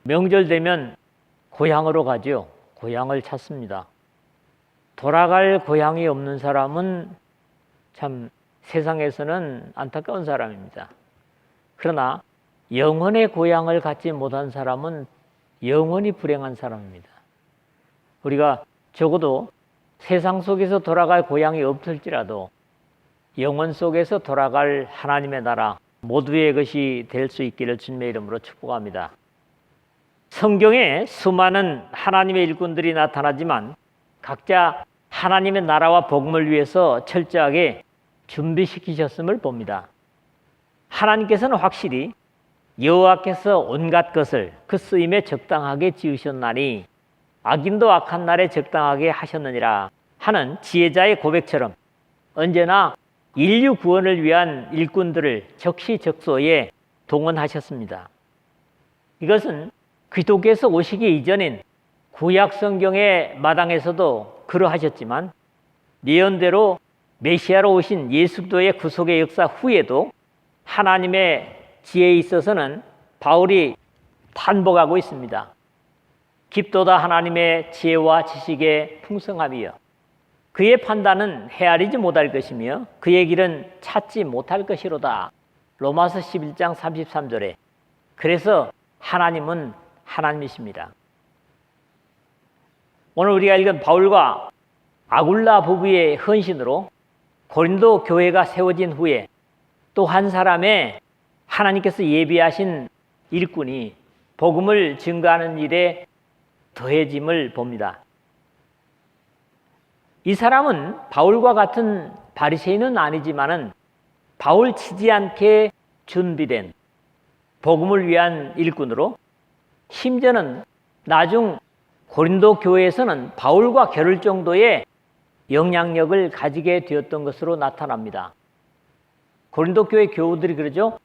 명절 되면 고향으로 가죠. 고향을 찾습니다. 돌아갈 고향이 없는 사람은 참 세상에서는 안타까운 사람입니다. 그러나 영원의 고향을 갖지 못한 사람은 영원히 불행한 사람입니다. 우리가 적어도 세상 속에서 돌아갈 고향이 없을지라도 영원 속에서 돌아갈 하나님의 나라 모두의 것이 될 수 있기를 주님의 이름으로 축복합니다. 성경에 수많은 하나님의 일꾼들이 나타나지만 각자 하나님의 나라와 복음을 위해서 철저하게 준비시키셨음을 봅니다. 하나님께서는 확실히 여호와께서 온갖 것을 그 쓰임에 적당하게 지으셨나니 악인도 악한 날에 적당하게 하셨느니라 하는 지혜자의 고백처럼 언제나 인류 구원을 위한 일꾼들을 적시적소에 동원하셨습니다. 이것은 그리스도께서 오시기 이전인 구약 성경의 마당에서도 그러하셨지만 예언대로 메시아로 오신 예수 그리스도의 구속의 역사 후에도 하나님의 지혜에 있어서는 바울이 탄복하고 있습니다. 깊도다 하나님의 지혜와 지식의 풍성함이여 그의 판단은 헤아리지 못할 것이며 그의 길은 찾지 못할 것이로다. 로마서 11장 33절에 그래서 하나님은 하나님이십니다. 오늘 우리가 읽은 바울과 아굴라 부부의 헌신으로 고린도 교회가 세워진 후에 또 한 사람의 하나님께서 예비하신 일꾼이 복음을 증거하는 일에 더해짐을 봅니다. 이 사람은 바울과 같은 바리새인은 아니지만은 바울 치지 않게 준비된 복음을 위한 일꾼으로 심지어는 나중 고린도 교회에서는 바울과 겨룰 정도의 영향력을 가지게 되었던 것으로 나타납니다. 고린도 교회 교우들이 그러죠.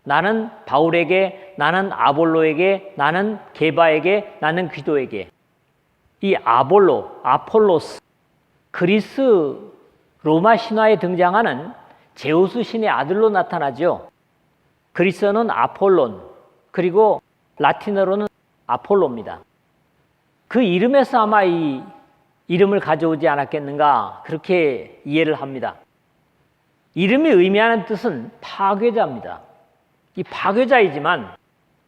나는 바울에게, 나는 아볼로에게, 나는 게바에게, 나는 귀도에게. 이 아볼로, 아폴로스, 그리스 로마 신화에 등장하는 제우스 신의 아들로 나타나죠. 그리스어는 아폴론, 그리고 라틴어로는 아폴로입니다. 그 이름에서 아마 이 이름을 가져오지 않았겠는가 그렇게 이해를 합니다. 이름이 의미하는 뜻은 파괴자입니다. 이 파괴자이지만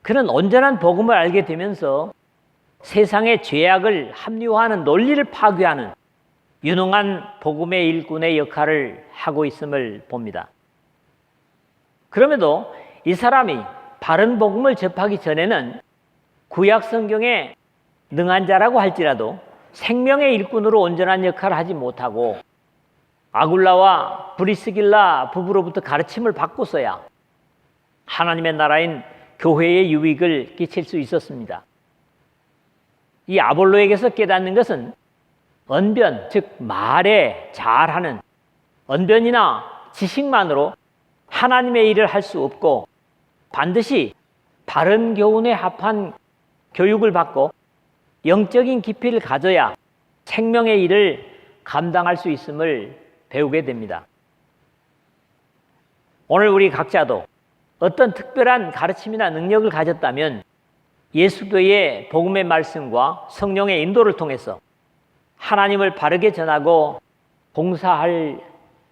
그는 온전한 복음을 알게 되면서 세상의 죄악을 합리화하는 논리를 파괴하는 유능한 복음의 일꾼의 역할을 하고 있음을 봅니다. 그럼에도 이 사람이 바른 복음을 접하기 전에는 구약 성경에 능한 자라고 할지라도 생명의 일꾼으로 온전한 역할을 하지 못하고 아굴라와 브리스길라 부부로부터 가르침을 받고서야 하나님의 나라인 교회의 유익을 끼칠 수 있었습니다. 이 아볼로에게서 깨닫는 것은 언변, 즉 말에 잘하는 언변이나 지식만으로 하나님의 일을 할 수 없고 반드시 바른 교훈에 합한 교육을 받고 영적인 깊이를 가져야 생명의 일을 감당할 수 있음을 배우게 됩니다. 오늘 우리 각자도 어떤 특별한 가르침이나 능력을 가졌다면 예수교의 복음의 말씀과 성령의 인도를 통해서 하나님을 바르게 전하고 봉사할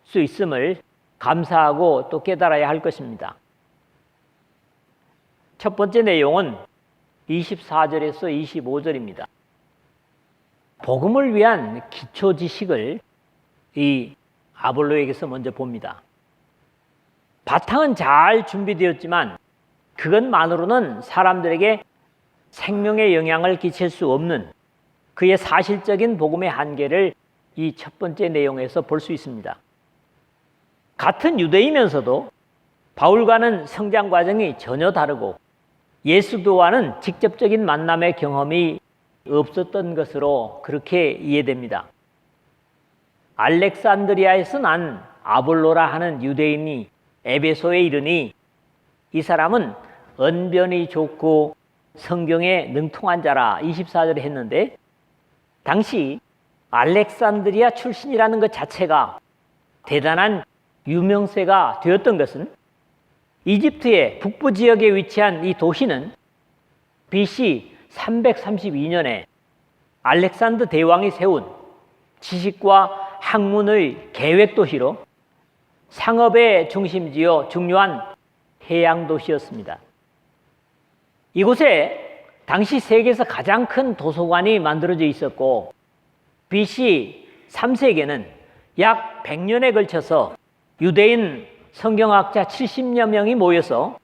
수 있음을 감사하고 또 깨달아야 할 것입니다. 첫 번째 내용은 24절에서 25절입니다. 복음을 위한 기초 지식을 이 아볼로에게서 먼저 봅니다. 바탕은 잘 준비되었지만 그것만으로는 사람들에게 생명의 영향을 끼칠 수 없는 그의 사실적인 복음의 한계를 이 첫 번째 내용에서 볼 수 있습니다. 같은 유대이면서도 바울과는 성장 과정이 전혀 다르고 예수도와는 직접적인 만남의 경험이 없었던 것으로 그렇게 이해됩니다. 알렉산드리아에서 난 아볼로라 하는 유대인이 에베소에 이르니 이 사람은 언변이 좋고 성경에 능통한 자라 24절에 했는데 당시 알렉산드리아 출신이라는 것 자체가 대단한 유명세가 되었던 것은 이집트의 북부 지역에 위치한 이 도시는 BC 332년에 알렉산더 대왕이 세운 지식과 학문의 계획도시로 상업의 중심지요 중요한 해양 도시였습니다. 이곳에 당시 세계에서 가장 큰 도서관이 만들어져 있었고 BC 3세기에는 약 100년에 걸쳐서 유대인 성경학자 70여 명이 모여서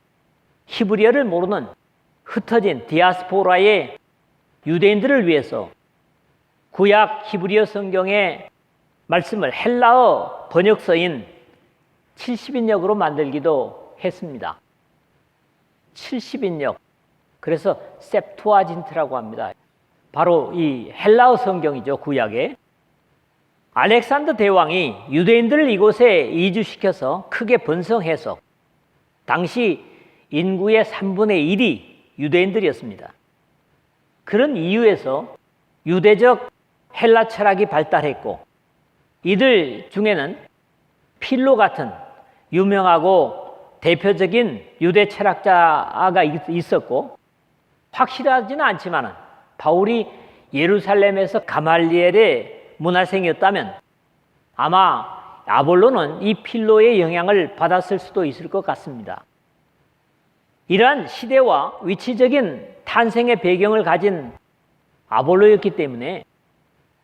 히브리어를 모르는 흩어진 디아스포라의 유대인들을 위해서 구약 히브리어 성경의 말씀을 헬라어 번역서인 70인역으로 만들기도 했습니다. 70인역, 그래서 셉투아진트라고 합니다. 바로 이 헬라어 성경이죠, 구약에. 알렉산더 대왕이 유대인들을 이곳에 이주시켜서 크게 번성해서 당시 인구의 3분의 1이 유대인들이었습니다. 그런 이유에서 유대적 헬라 철학이 발달했고 이들 중에는 필로 같은 유명하고 대표적인 유대 철학자가 있었고 확실하지는 않지만 바울이 예루살렘에서 가말리엘의 문화생이었다면 아마 아볼로는 이 필로의 영향을 받았을 수도 있을 것 같습니다. 이러한 시대와 위치적인 탄생의 배경을 가진 아볼로였기 때문에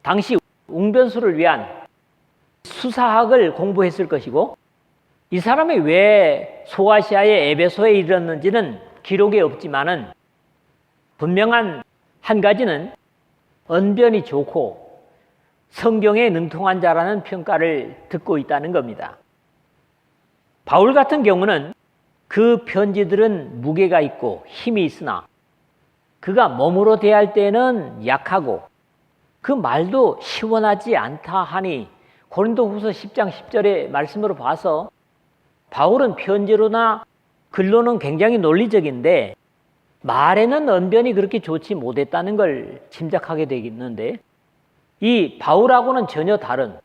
당시 웅변수를 위한 수사학을 공부했을 것이고 이 사람이 왜 소아시아의 에베소에 이르렀는지는 기록에 없지만은 분명한 한 가지는 언변이 좋고 성경에 능통한 자라는 평가를 듣고 있다는 겁니다. 바울 같은 경우는 그 편지들은 무게가 있고 힘이 있으나 그가 몸으로 대할 때는 약하고 그 말도 시원하지 않다 하니 고린도후서 10장 10절의 말씀으로 봐서 바울은 편지로나 글로는 굉장히 논리적인데 말에는 언변이 그렇게 좋지 못했다는 걸 짐작하게 되겠는데 이 바울하고는 전혀 다른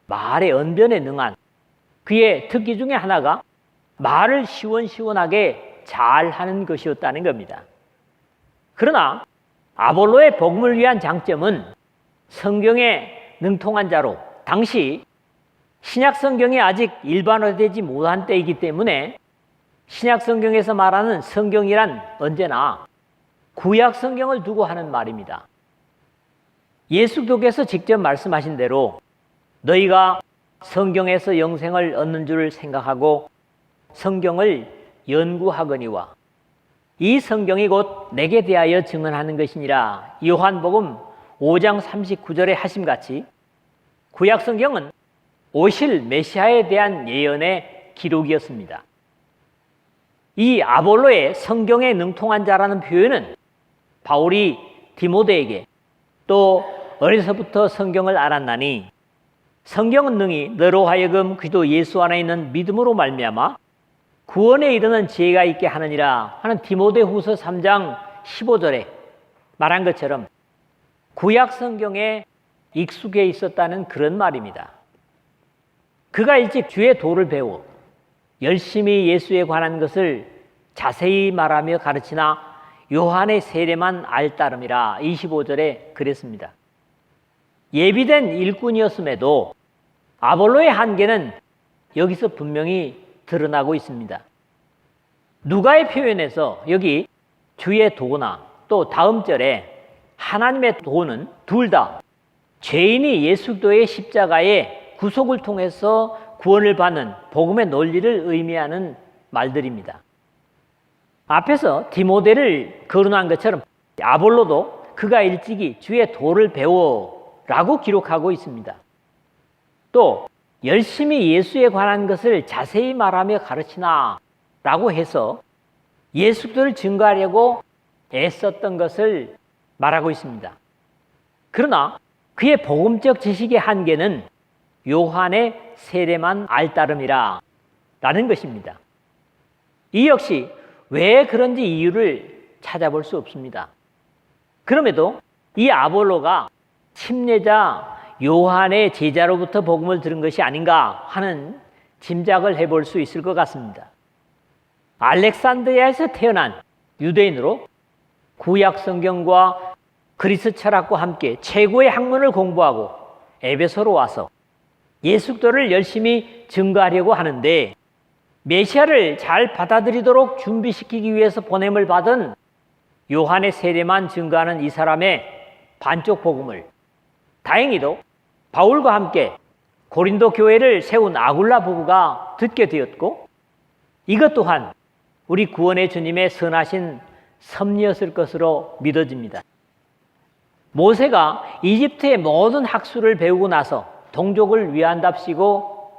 말의 언변에 능한 그의 특기 중에 하나가 말을 시원시원하게 잘하는 것이었다는 겁니다. 그러나 아볼로의 복음을 위한 장점은 성경에 능통한 자로 당시 신약 성경이 아직 일반화되지 못한 때이기 때문에 신약 성경에서 말하는 성경이란 언제나 구약 성경을 두고 하는 말입니다. 예수께서 직접 말씀하신 대로 너희가 성경에서 영생을 얻는 줄 생각하고 성경을 연구하거니와 이 성경이 곧 내게 대하여 증언하는 것이니라. 요한복음 5장 39절에 하심같이 구약 성경은 오실 메시아에 대한 예언의 기록이었습니다. 이 아볼로의 성경에 능통한 자라는 표현은 바울이 디모데에게 또 어려서부터 성경을 알았나니 성경은 능히 너로 하여금 그리스도 예수 안에 있는 믿음으로 말미암아 구원에 이르는 지혜가 있게 하느니라 하는 디모데후서 3장 15절에 말한 것처럼 구약 성경에 익숙해 있었다는 그런 말입니다. 그가 일찍 주의 도를 배워 열심히 예수에 관한 것을 자세히 말하며 가르치나 요한의 세례만 알따름이라 25절에 그랬습니다. 예비된 일꾼이었음에도 아볼로의 한계는 여기서 분명히 드러나고 있습니다. 누가의 표현에서 여기 주의 도나 또 다음 절에 하나님의 도는 둘 다 죄인이 예수 그리스도의 십자가의 구속을 통해서 구원을 받는 복음의 논리를 의미하는 말들입니다. 앞에서 디모데를 거론한 것처럼 아볼로도 그가 일찍이 주의 도를 배워라고 기록하고 있습니다. 또 열심히 예수에 관한 것을 자세히 말하며 가르치나 라고 해서 예수 그리스도를 증거하려고 애썼던 것을 말하고 있습니다. 그러나 그의 복음적 지식의 한계는 요한의 세례만 알따름이라 라는 것입니다. 이 역시 왜 그런지 이유를 찾아볼 수 없습니다. 그럼에도 이 아볼로가 침례자 요한의 제자로부터 복음을 들은 것이 아닌가 하는 짐작을 해볼 수 있을 것 같습니다. 알렉산드리아에서 태어난 유대인으로 구약 성경과 그리스 철학과 함께 최고의 학문을 공부하고 에베소로 와서 예수 그리스도를 열심히 증거하려고 하는데, 메시아를 잘 받아들이도록 준비시키기 위해서 보냄을 받은 요한의 세례만 증거하는 이 사람의 반쪽 복음을 다행히도 바울과 함께 고린도 교회를 세운 아굴라 부부가 듣게 되었고, 이것 또한 우리 구원의 주님의 선하신 섭리였을 것으로 믿어집니다. 모세가 이집트의 모든 학술을 배우고 나서 동족을 위한답시고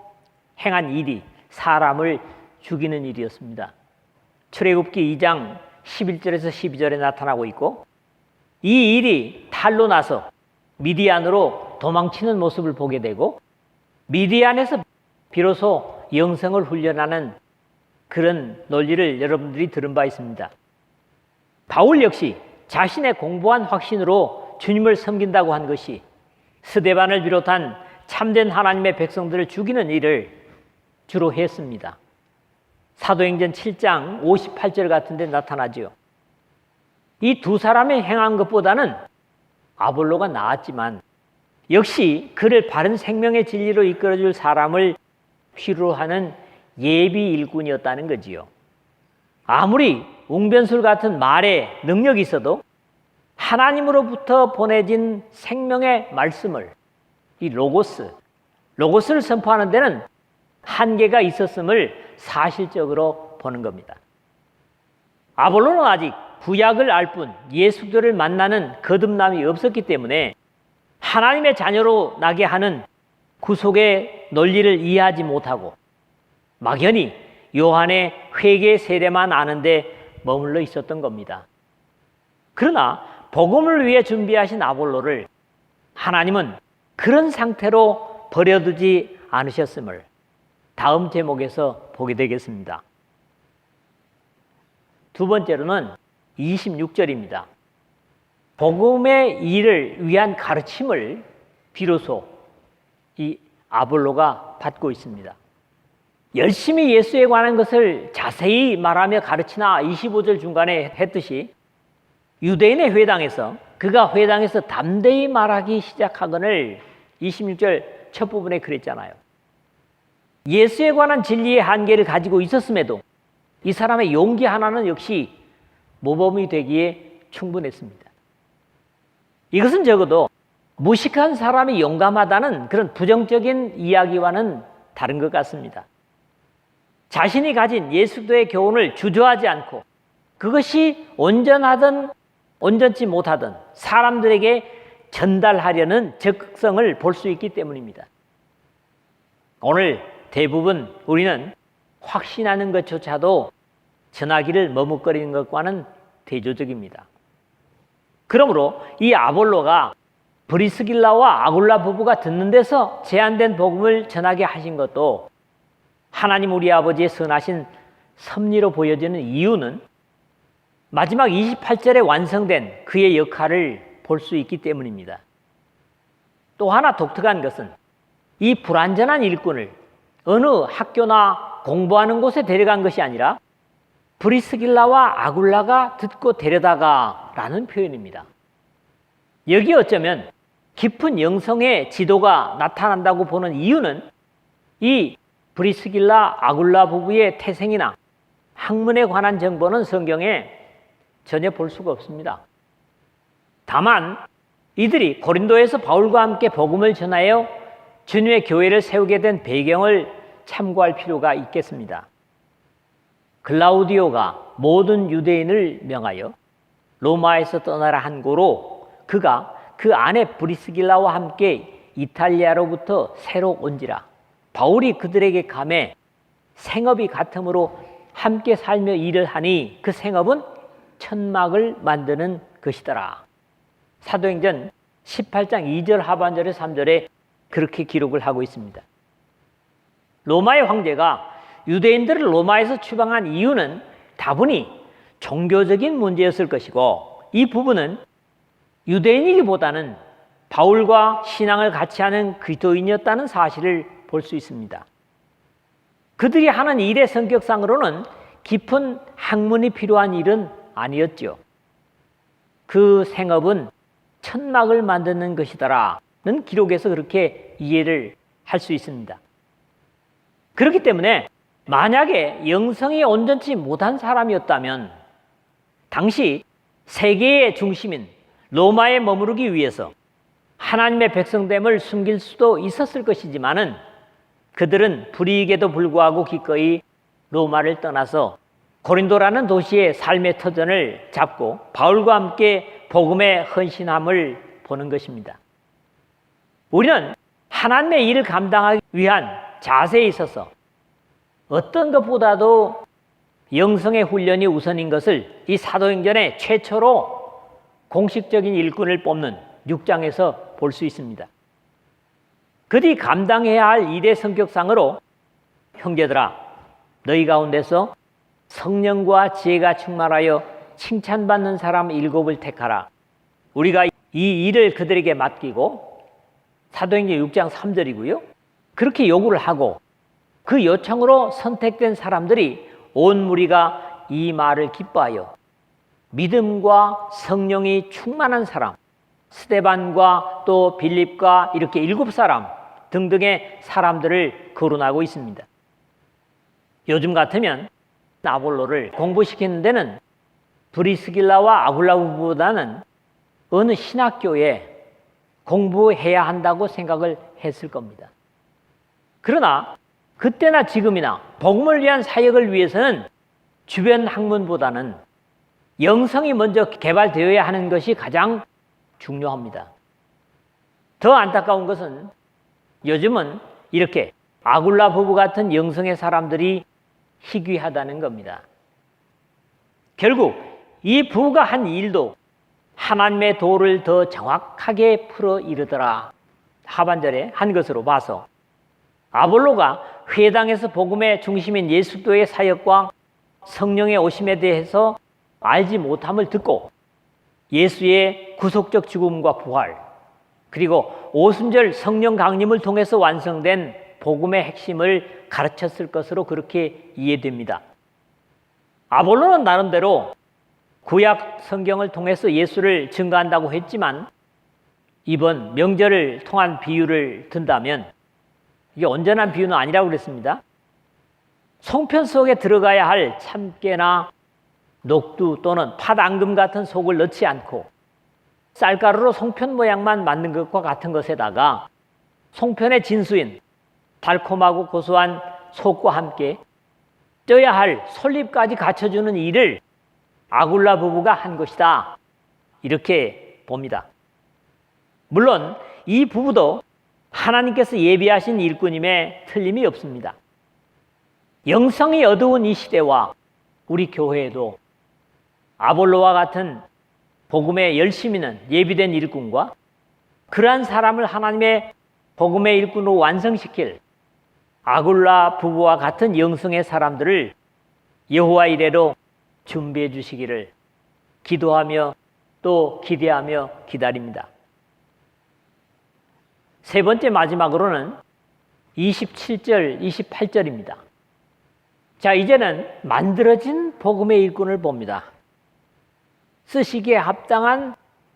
행한 일이 사람을 죽이는 일이었습니다. 출애굽기 2장 11절에서 12절에 나타나고 있고, 이 일이 탈로 나서 미디안으로 도망치는 모습을 보게 되고, 미디안에서 비로소 영성을 훈련하는 그런 논리를 여러분들이 들은 바 있습니다. 바울 역시 자신의 공부한 확신으로 주님을 섬긴다고 한 것이 스데반을 비롯한 참된 하나님의 백성들을 죽이는 일을 주로 했습니다. 사도행전 7장 58절 같은 데 나타나죠. 이 두 사람의 행한 것보다는 아볼로가 나았지만 역시 그를 바른 생명의 진리로 이끌어줄 사람을 필요로 하는 예비 일꾼이었다는 거지요. 아무리 웅변술 같은 말에 능력이 있어도 하나님으로부터 보내진 생명의 말씀을, 이 로고스를 선포하는 데는 한계가 있었음을 사실적으로 보는 겁니다. 아볼로는 아직 구약을 알 뿐 예수 그리스도를 만나는 거듭남이 없었기 때문에 하나님의 자녀로 나게 하는 구속의 논리를 이해하지 못하고 막연히 요한의 회개 세례만 아는데 머물러 있었던 겁니다. 그러나 복음을 위해 준비하신 아볼로를 하나님은 그런 상태로 버려두지 않으셨음을 다음 제목에서 보게 되겠습니다. 두 번째로는 26절입니다. 복음의 일을 위한 가르침을 비로소 이 아볼로가 받고 있습니다. 열심히 예수에 관한 것을 자세히 말하며 가르치나 25절 중간에 했듯이 유대인의 회당에서 그가 회당에서 담대히 말하기 시작하거늘 26절 첫 부분에 그랬잖아요. 예수에 관한 진리의 한계를 가지고 있었음에도 이 사람의 용기 하나는 역시 모범이 되기에 충분했습니다. 이것은 적어도 무식한 사람이 용감하다는 그런 부정적인 이야기와는 다른 것 같습니다. 자신이 가진 예수 그리스도의 교훈을 주저하지 않고 그것이 온전하든 온전치 못하든 사람들에게 전달하려는 적극성을 볼 수 있기 때문입니다. 오늘 대부분 우리는 확신하는 것조차도 전하기를 머뭇거리는 것과는 대조적입니다. 그러므로 이 아볼로가 브리스길라와 아굴라 부부가 듣는 데서 제한된 복음을 전하게 하신 것도 하나님 우리 아버지의 선하신 섭리로 보여지는 이유는 마지막 28절에 완성된 그의 역할을 볼 수 있기 때문입니다. 또 하나 독특한 것은 이 불완전한 일꾼을 어느 학교나 공부하는 곳에 데려간 것이 아니라 브리스길라와 아굴라가 듣고 데려다가 라는 표현입니다. 여기 어쩌면 깊은 영성의 지도가 나타난다고 보는 이유는 이 브리스길라 아굴라 부부의 태생이나 학문에 관한 정보는 성경에 전혀 볼 수가 없습니다. 다만 이들이 고린도에서 바울과 함께 복음을 전하여 주님의 교회를 세우게 된 배경을 참고할 필요가 있겠습니다. 글라우디오가 모든 유대인을 명하여 로마에서 떠나라 한 고로 그가 그 아내 브리스길라와 함께 이탈리아로부터 새로 온지라 바울이 그들에게 감해 생업이 같으므로 함께 살며 일을 하니 그 생업은 천막을 만드는 것이더라. 사도행전 18장 2절 하반절에 3절에 그렇게 기록을 하고 있습니다. 로마의 황제가 유대인들을 로마에서 추방한 이유는 다분히 종교적인 문제였을 것이고 이 부분은 유대인이기보다는 바울과 신앙을 같이 하는 그리스도인이었다는 사실을 볼 수 있습니다. 그들이 하는 일의 성격상으로는 깊은 학문이 필요한 일은 아니었죠. 그 생업은 천막을 만드는 것이더라는 기록에서 그렇게 이해를 할 수 있습니다. 그렇기 때문에 만약에 영성이 온전치 못한 사람이었다면 당시 세계의 중심인 로마에 머무르기 위해서 하나님의 백성됨을 숨길 수도 있었을 것이지만은 그들은 불이익에도 불구하고 기꺼이 로마를 떠나서 고린도라는 도시의 삶의 터전을 잡고 바울과 함께 복음에 헌신함을 보는 것입니다. 우리는 하나님의 일을 감당하기 위한 자세에 있어서 어떤 것보다도 영성의 훈련이 우선인 것을 이 사도행전의 최초로 공식적인 일꾼을 뽑는 6장에서 볼 수 있습니다. 그들이 감당해야 할 일의 성격상으로 형제들아 너희 가운데서 성령과 지혜가 충만하여 칭찬받는 사람 7을 택하라. 우리가 이 일을 그들에게 맡기고 사도행전 6장 3절이고요. 그렇게 요구를 하고 그 요청으로 선택된 사람들이 온 무리가 이 말을 기뻐하여 믿음과 성령이 충만한 사람 스데반과 또 빌립과 이렇게 7사람 등등의 사람들을 거론하고 있습니다. 요즘 같으면 아볼로를 공부시키는 데는 브리스길라와 아굴라보다는 어느 신학교에 공부해야 한다고 생각을 했을 겁니다. 그러나 그때나 지금이나 복음을 위한 사역을 위해서는 주변 학문보다는 영성이 먼저 개발되어야 하는 것이 가장 중요합니다. 더 안타까운 것은 요즘은 이렇게 아굴라 부부 같은 영성의 사람들이 희귀하다는 겁니다. 결국 이 부부가 한 일도 하나님의 도를 더 정확하게 풀어 이르더라 하반절에 한 것으로 봐서 아볼로가 회당에서 복음의 중심인 예수교의 사역과 성령의 오심에 대해서 알지 못함을 듣고 예수의 구속적 죽음과 부활 그리고 오순절 성령 강림을 통해서 완성된 복음의 핵심을 가르쳤을 것으로 그렇게 이해됩니다. 아볼로는 나름대로 구약 성경을 통해서 예수를 증거한다고 했지만 이번 명절을 통한 비유를 든다면 이게 온전한 비유는 아니라고 그랬습니다. 송편 속에 들어가야 할 참깨나 녹두 또는 팥앙금 같은 속을 넣지 않고 쌀가루로 송편 모양만 만든 것과 같은 것에다가 송편의 진수인 달콤하고 고소한 속과 함께 쪄야 할 솔잎까지 갖춰주는 일을 아굴라 부부가 한 것이다. 이렇게 봅니다. 물론 이 부부도 하나님께서 예비하신 일꾼임에 틀림이 없습니다. 영성이 어두운 이 시대와 우리 교회에도 아볼로와 같은 복음에 열심 있는 예비된 일꾼과 그러한 사람을 하나님의 복음의 일꾼으로 완성시킬 아굴라 부부와 같은 영성의 사람들을 여호와 이레로 준비해 주시기를 기도하며 또 기대하며 기다립니다. 세 번째 마지막으로는 27절, 28절입니다. 자, 이제는 만들어진 복음의 일꾼을 봅니다. 쓰시기에 합당한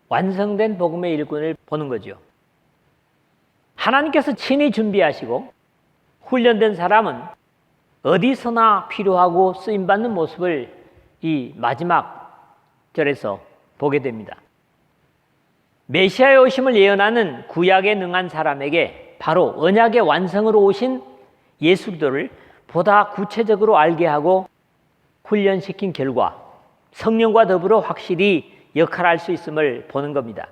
완성된 복음의 일꾼을 보는 거죠. 하나님께서 친히 준비하시고 훈련된 사람은 어디서나 필요하고 쓰임받는 모습을 이 마지막 절에서 보게 됩니다. 메시아의 오심을 예언하는 구약에 능한 사람에게 바로 언약의 완성으로 오신 예수 그리스도를 보다 구체적으로 알게 하고 훈련시킨 결과 성령과 더불어 확실히 역할할 수 있음을 보는 겁니다.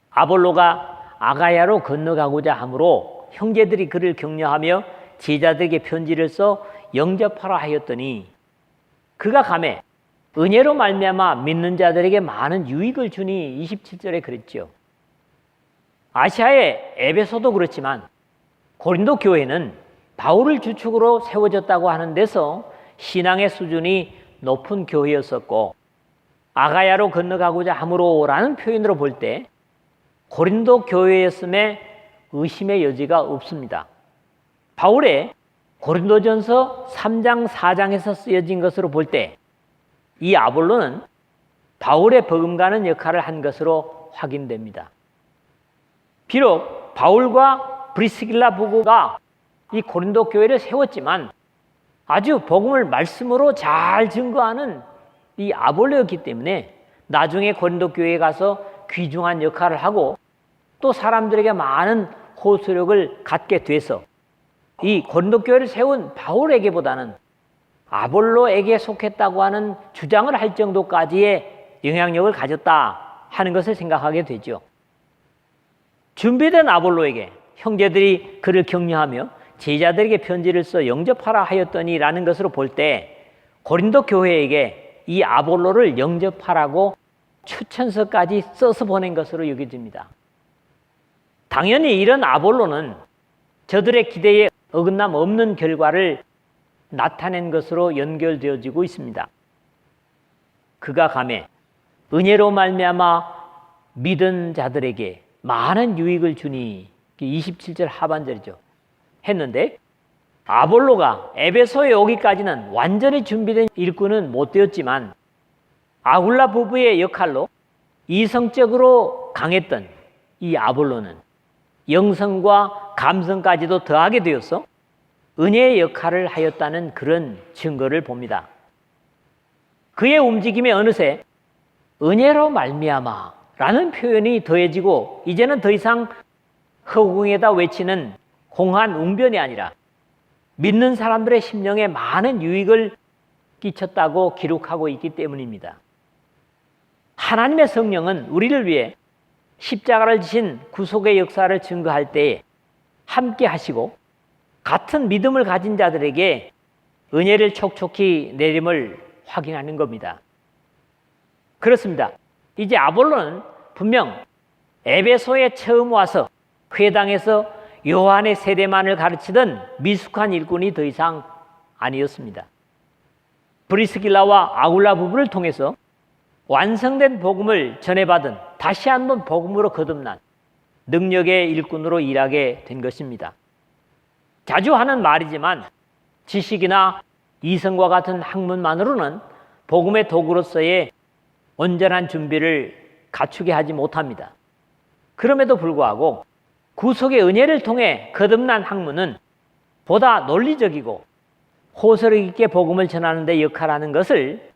아볼로가 아가야로 건너가고자 하므로 형제들이 그를 격려하며 제자들에게 편지를 써 영접하라 하였더니 그가 가매 은혜로 말미암아 믿는 자들에게 많은 유익을 주니 27절에 그랬죠. 아시아의 에베소도 그렇지만 고린도 교회는 바울을 주축으로 세워졌다고 하는 데서 신앙의 수준이 높은 교회였었고 아가야로 건너가고자 함으로라는 표현으로 볼 때 고린도 교회였음에 의심의 여지가 없습니다. 바울의 고린도전서 3장 4장에서 쓰여진 것으로 볼 때 이 아볼로는 바울의 버금가는 역할을 한 것으로 확인됩니다. 비록 바울과 브리스길라 부부가 이 고린도 교회를 세웠지만 아주 복음을 말씀으로 잘 증거하는 이 아볼로였기 때문에 나중에 고린도 교회에 가서 귀중한 역할을 하고 또 사람들에게 많은 호소력을 갖게 돼서 이 고린도 교회를 세운 바울에게보다는 아볼로에게 속했다고 하는 주장을 할 정도까지의 영향력을 가졌다 하는 것을 생각하게 되죠. 준비된 아볼로에게 형제들이 그를 격려하며 제자들에게 편지를 써 영접하라 하였더니라는 것으로 볼 때 고린도 교회에게 이 아볼로를 영접하라고 추천서까지 써서 보낸 것으로 여겨집니다. 당연히 이런 아볼로는 저들의 기대에 어긋남 없는 결과를 나타낸 것으로 연결되어지고 있습니다. 그가 가매 은혜로 말미암아 믿은 자들에게 많은 유익을 주니 27절 하반절이죠. 했는데 아볼로가 에베소에 오기까지는 완전히 준비된 일꾼은 못 되었지만 아굴라 부부의 역할로 이성적으로 강했던 이 아볼로는 영성과 감성까지도 더하게 되어서 은혜의 역할을 하였다는 그런 증거를 봅니다. 그의 움직임에 어느새 은혜로 말미암아 라는 표현이 더해지고 이제는 더 이상 허공에다 외치는 공한 웅변이 아니라 믿는 사람들의 심령에 많은 유익을 끼쳤다고 기록하고 있기 때문입니다. 하나님의 성령은 우리를 위해 십자가를 지신 구속의 역사를 증거할 때에 함께 하시고 같은 믿음을 가진 자들에게 은혜를 촉촉히 내림을 확인하는 겁니다. 그렇습니다. 이제 아볼로는 분명 에베소에 처음 와서 회당에서 요한의 세례만을 가르치던 미숙한 일꾼이 더 이상 아니었습니다. 브리스길라와 아굴라 부부를 통해서 완성된 복음을 전해받은 다시 한번 복음으로 거듭난 능력의 일꾼으로 일하게 된 것입니다. 자주 하는 말이지만 지식이나 이성과 같은 학문만으로는 복음의 도구로서의 온전한 준비를 갖추게 하지 못합니다. 그럼에도 불구하고 구속의 은혜를 통해 거듭난 학문은 보다 논리적이고 호소력 있게 복음을 전하는 데 역할하는 것을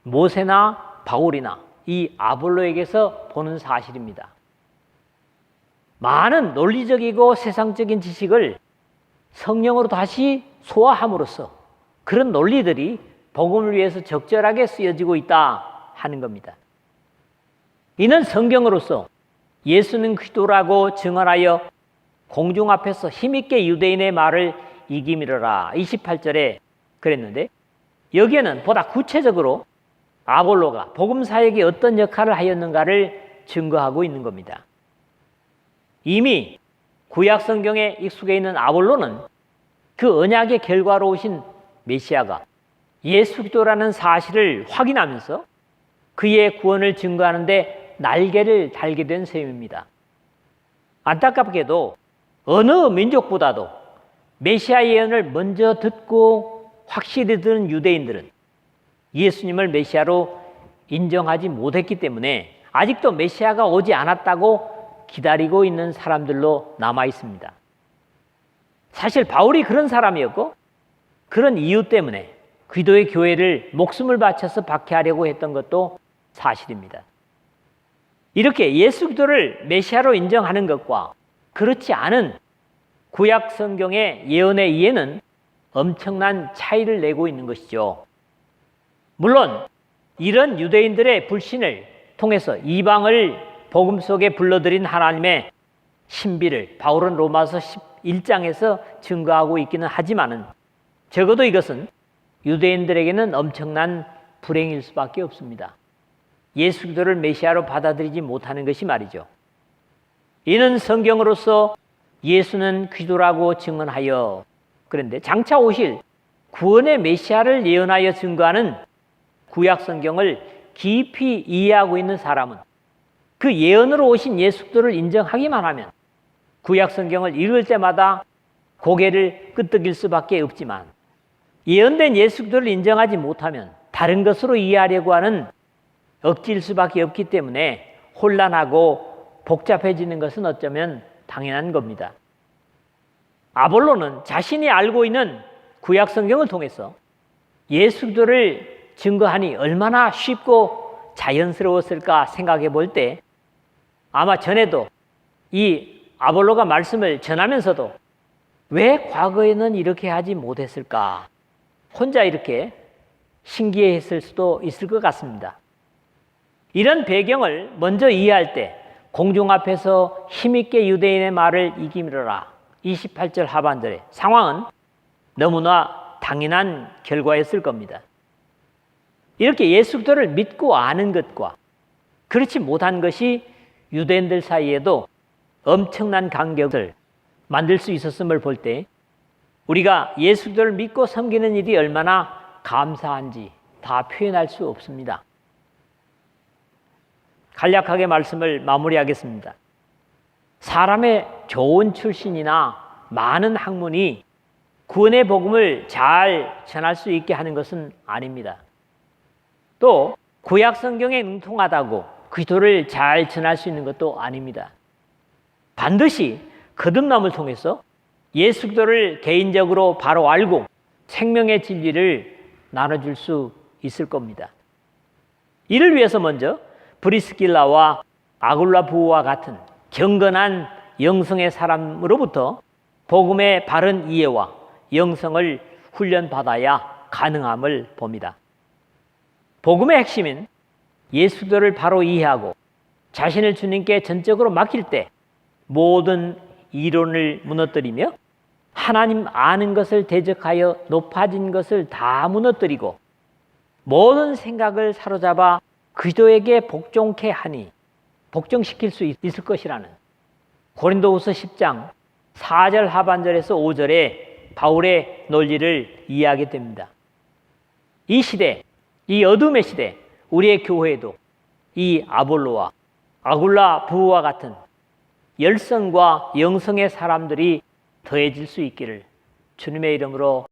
모세나 바울이나 이 아볼로에게서 보는 사실입니다. 많은 논리적이고 세상적인 지식을 성령으로 다시 소화함으로써 그런 논리들이 복음을 위해서 적절하게 쓰여지고 있다 하는 겁니다. 이는 성경으로서 예수는 그리스도라고 증언하여 공중 앞에서 힘있게 유대인의 말을 이기미르라 28절에 그랬는데 여기에는 보다 구체적으로 아볼로가 복음 사역에 어떤 역할을 하였는가를 증거하고 있는 겁니다. 이미 구약 성경에 익숙해 있는 아볼로는 그 언약의 결과로 오신 메시아가 예수 그리스도라는 사실을 확인하면서 그의 구원을 증거하는데 날개를 달게 된 셈입니다. 안타깝게도 어느 민족보다도 메시아 예언을 먼저 듣고 확실히 들은 유대인들은 예수님을 메시아로 인정하지 못했기 때문에 아직도 메시아가 오지 않았다고 기다리고 있는 사람들로 남아 있습니다. 사실 바울이 그런 사람이었고 그런 이유 때문에 그리스도의 교회를 목숨을 바쳐서 박해하려고 했던 것도 사실입니다. 이렇게 예수 그리스도를 메시아로 인정하는 것과 그렇지 않은 구약 성경의 예언의 이해는 엄청난 차이를 내고 있는 것이죠. 물론 이런 유대인들의 불신을 통해서 이방을 복음 속에 불러들인 하나님의 신비를 바울은 로마서 11장에서 증거하고 있기는 하지만은 적어도 이것은 유대인들에게는 엄청난 불행일 수밖에 없습니다. 예수 그리스도를 메시아로 받아들이지 못하는 것이 말이죠. 이는 성경으로서 예수는 그리스도라고 증언하여 그런데 장차 오실 구원의 메시아를 예언하여 증거하는 구약 성경을 깊이 이해하고 있는 사람은 그 예언으로 오신 예수 그리스도를 인정하기만 하면 구약 성경을 읽을 때마다 고개를 끄덕일 수밖에 없지만 예언된 예수 그리스도를 인정하지 못하면 다른 것으로 이해하려고 하는 억지일 수밖에 없기 때문에 혼란하고 복잡해지는 것은 어쩌면 당연한 겁니다. 아볼로는 자신이 알고 있는 구약 성경을 통해서 예수 그리스도를 증거하니 얼마나 쉽고 자연스러웠을까 생각해 볼 때 아마 전에도 이 아볼로가 말씀을 전하면서도 왜 과거에는 이렇게 하지 못했을까 혼자 이렇게 신기해했을 수도 있을 것 같습니다. 이런 배경을 먼저 이해할 때 공중 앞에서 힘있게 유대인의 말을 이기미라 28절 하반절의 상황은 너무나 당연한 결과였을 겁니다. 이렇게 예수 그리스도를 믿고 아는 것과 그렇지 못한 것이 유대인들 사이에도 엄청난 간격을 만들 수 있었음을 볼 때 우리가 예수 그리스도를 믿고 섬기는 일이 얼마나 감사한지 다 표현할 수 없습니다. 간략하게 말씀을 마무리하겠습니다. 사람의 좋은 출신이나 많은 학문이 구원의 복음을 잘 전할 수 있게 하는 것은 아닙니다. 또 구약 성경에 능통하다고 그리스도를 잘 전할 수 있는 것도 아닙니다. 반드시 거듭남을 통해서 예수 그리스도를 개인적으로 바로 알고 생명의 진리를 나눠줄 수 있을 겁니다. 이를 위해서 먼저 브리스길라와 아굴라 부부와 같은 경건한 영성의 사람으로부터 복음의 바른 이해와 영성을 훈련받아야 가능함을 봅니다. 복음의 핵심인 예수 그리스도를 바로 이해하고 자신을 주님께 전적으로 맡길 때 모든 이론을 무너뜨리며 하나님 아는 것을 대적하여 높아진 것을 다 무너뜨리고 모든 생각을 사로잡아 그리스도에게 복종케 하니 복종시킬 수 있을 것이라는 고린도후서 10장 4절 하반절에서 5절의 바울의 논리를 이해하게 됩니다. 이 시대, 이 어둠의 시대, 우리의 교회에도 이 아볼로와 아굴라 부부와 같은 열성과 영성의 사람들이 더해질 수 있기를 주님의 이름으로